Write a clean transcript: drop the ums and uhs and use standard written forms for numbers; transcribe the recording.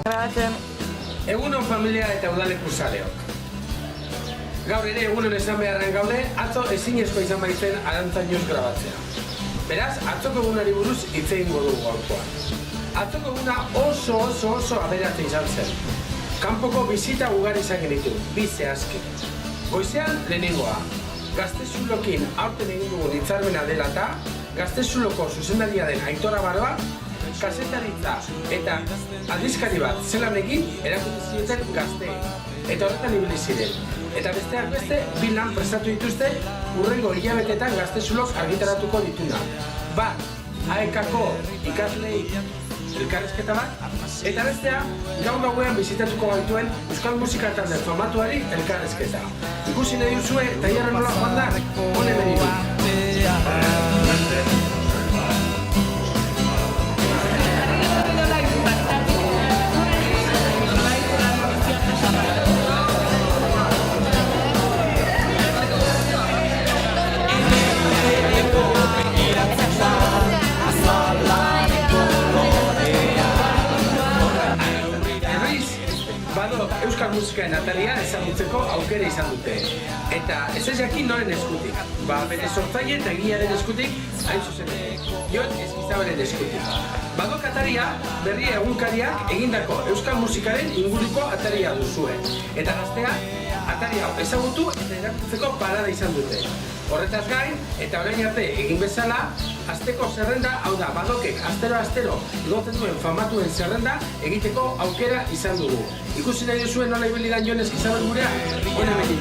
Grabatzen. Egunon familia eta udaleku zaleok. Gaur ere egunon esan beharren gaude, atzo ezinezkoa izan baitzen Arantza News grabatzea. Beraz, atzoko egunari buruz hitz egingo dugu gaurkoan. Atzoko eguna oso aberatsa izan zen. Kanpoko bizita ugari izan genitu, bi zehazki. Goizean lehenengoa, Gaztezulokin aurten egin dugun hitzarmena dela eta Gaztezuloko zuzendaria den Aitor Abaroa, kazetaritza eta aldizkari bat zelan egin erakutsi zioten gazteei. Eta horretan ibili ziren. Eta besteak beste, bi lan prestatu dituzte hurrengo hilabetetan Gaztezulok argitaratuko dituna. Bat, AEK-ko ikaslei elkarrizketa bat, eta bestea, gaur gauean bizitatuko gaituen euskal musika talde famatuari elkarrizketa. Ikusi nahi duzue, tailerra nola joan da, hone beniru. Euskal musikaen atalia ezagutzeko aukera izan dute. Eta ez jakin noren eskutik. Bere sortzaile eta egilearen eskutik hain zuzen. Jon Eskizabelen eskutik. Badok ataria berria egunkariak egindako euskal musikaren inguruko ataria duzue. Eta gaztea atari hau ezagutu eta erakutzeko parada izan dute. Horretaz gain, eta orain arte egin bezala, asteko zerrenda, hau da, Badokek astero igotzen duen famatuen zerrenda egiteko aukera izan dugu. Ikusi nahi duzuen nola ibili dan Jon Eskizabel gurea? Hone beti.